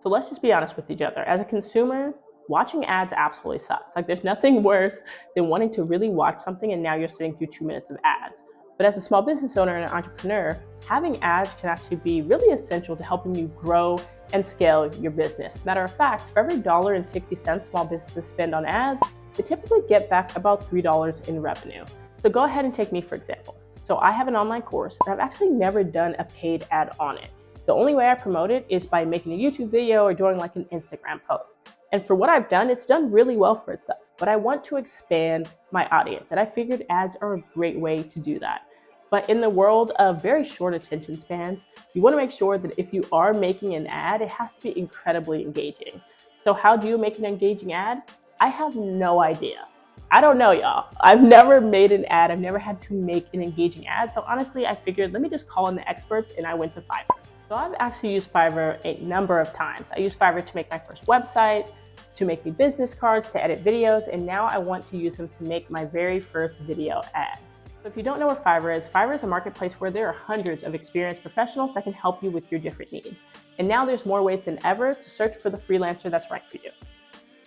So let's just be honest with each other. As a consumer, watching ads absolutely sucks. Like there's nothing worse than wanting to really watch something and now you're sitting through 2 minutes of ads. But as a small business owner and an entrepreneur, having ads can actually be really essential to helping you grow and scale your business. Matter of fact, for every $1.60 small businesses spend on ads, they typically get back about $3 in revenue. So go ahead and take me for example. So I have an online course and I've actually never done a paid ad on it. The only way I promote it is by making a YouTube video or doing like an Instagram post. And for what I've done, it's done really well for itself, but I want to expand my audience. And I figured ads are a great way to do that. But in the world of very short attention spans, you want to make sure that if you are making an ad, it has to be incredibly engaging. So how do you make an engaging ad? I have no idea. I don't know, y'all. I've never made an ad. I've never had to make an engaging ad. So honestly, I figured, let me just call in the experts, and I went to Fiverr. So I've actually used Fiverr a number of times. I used Fiverr to make my first website, to make me business cards, to edit videos, and now I want to use them to make my very first video ad. So if you don't know what Fiverr is a marketplace where there are hundreds of experienced professionals that can help you with your different needs. And now there's more ways than ever to search for the freelancer that's right for you.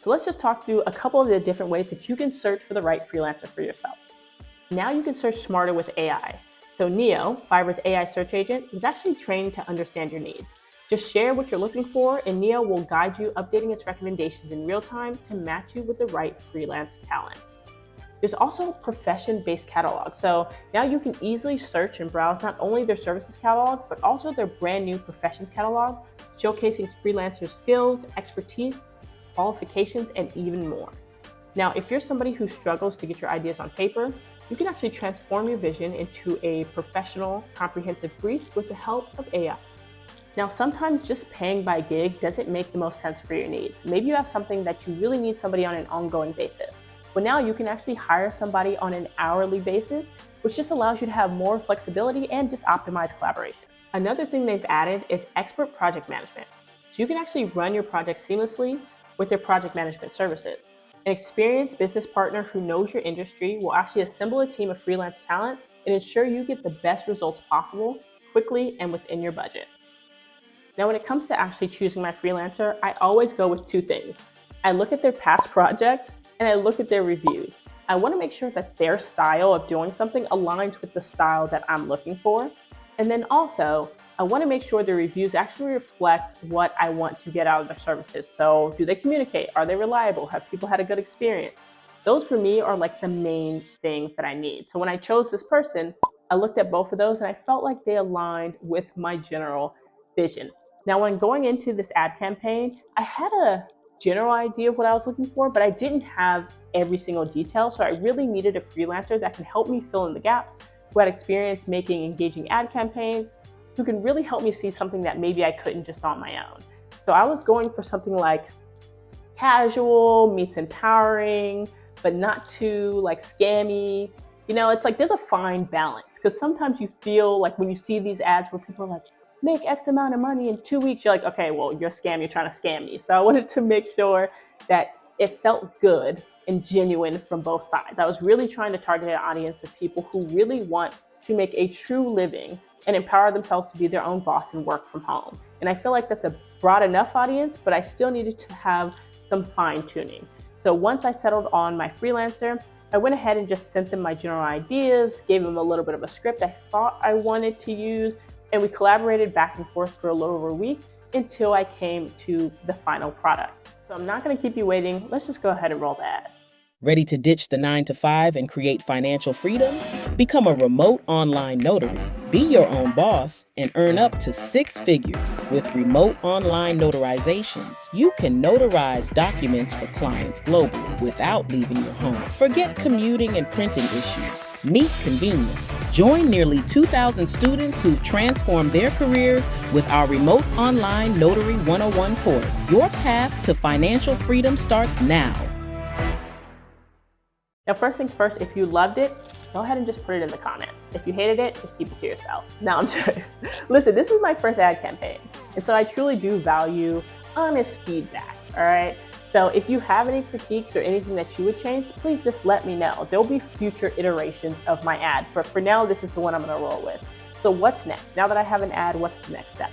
So let's just talk through a couple of the different ways that you can search for the right freelancer for yourself. Now you can search smarter with AI. So Neo, Fiverr's AI search agent, is actually trained to understand your needs. Just share what you're looking for and Neo will guide you, updating its recommendations in real time to match you with the right freelance talent. There's also a profession-based catalog. So now you can easily search and browse not only their services catalog, but also their brand new professions catalog, showcasing freelancers' skills, expertise, qualifications, and even more. Now, if you're somebody who struggles to get your ideas on paper, you can actually transform your vision into a professional, comprehensive brief with the help of AI. Now, sometimes just paying by gig doesn't make the most sense for your needs. Maybe you have something that you really need somebody on an ongoing basis. But now you can actually hire somebody on an hourly basis, which just allows you to have more flexibility and just optimize collaboration. Another thing they've added is expert project management. So you can actually run your project seamlessly with their project management services. An experienced business partner who knows your industry will actually assemble a team of freelance talent and ensure you get the best results possible quickly and within your budget. Now, when it comes to actually choosing my freelancer, I always go with two things. I look at their past projects and I look at their reviews. I want to make sure that their style of doing something aligns with the style that I'm looking for. And then also, I want to make sure the reviews actually reflect what I want to get out of their services. So do they communicate? Are they reliable? Have people had a good experience? Those for me are like the main things that I need. So when I chose this person, I looked at both of those and I felt like they aligned with my general vision. Now, when going into this ad campaign, I had a general idea of what I was looking for, but I didn't have every single detail. So I really needed a freelancer that can help me fill in the gaps, who had experience making engaging ad campaigns, who can really help me see something that maybe I couldn't just on my own. So I was going for something like casual meets empowering, but not too like scammy. You know, it's like there's a fine balance because sometimes you feel like when you see these ads where people are like, make X amount of money in 2 weeks, you're like, okay, well, you're a scam, you're trying to scam me. So I wanted to make sure that it felt good and genuine from both sides. I was really trying to target an audience of people who really want to make a true living and empower themselves to be their own boss and work from home. And I feel like that's a broad enough audience, but I still needed to have some fine tuning. So once I settled on my freelancer, I went ahead and just sent them my general ideas, gave them a little bit of a script I thought I wanted to use, and we collaborated back and forth for a little over a week until I came to the final product. So I'm not gonna keep you waiting. Let's just go ahead and roll the ad. Ready to ditch the 9-to-5 and create financial freedom? Become a remote online notary. Be your own boss and earn up to 6 figures with remote online notarizations. You can notarize documents for clients globally without leaving your home. Forget commuting and printing issues. Meet convenience. Join nearly 2,000 students who've transformed their careers with our Remote Online Notary 101 course. Your path to financial freedom starts now. Now, first things first, if you loved it, go ahead and just put it in the comments. If you hated it, just keep it to yourself. No, I'm joking. Listen, this is my first ad campaign, and so I truly do value honest feedback, all right? So if you have any critiques or anything that you would change, please just let me know. There'll be future iterations of my ad, but for now, this is the one I'm gonna roll with. So what's next? Now that I have an ad, what's the next step?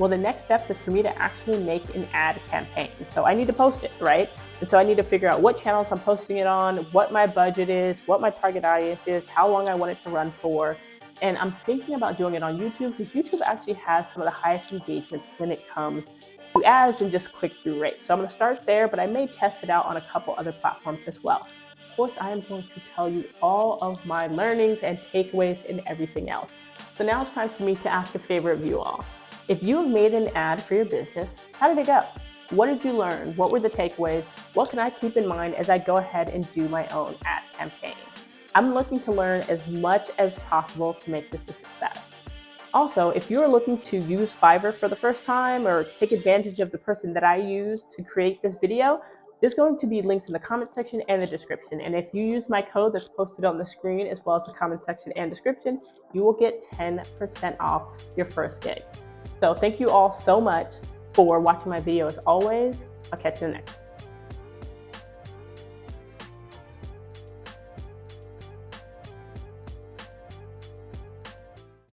Well, the next steps is for me to actually make an ad campaign. So I need to post it, right? And so I need to figure out what channels I'm posting it on, what my budget is, what my target audience is, how long I want it to run for. And I'm thinking about doing it on YouTube because YouTube actually has some of the highest engagements when it comes to ads and just click-through rate. So I'm going to start there, but I may test it out on a couple other platforms as well. Of course, I am going to tell you all of my learnings and takeaways and everything else. So now it's time for me to ask a favor of you all. If you have made an ad for your business, how did it go? What did you learn? What were the takeaways? What can I keep in mind as I go ahead and do my own ad campaign? I'm looking to learn as much as possible to make this a success. Also, if you're looking to use Fiverr for the first time or take advantage of the person that I use to create this video, there's going to be links in the comment section and the description. And if you use my code that's posted on the screen as well as the comment section and description, you will get 10% off your first gig. So thank you all so much for watching my video as always. I'll catch you in the next.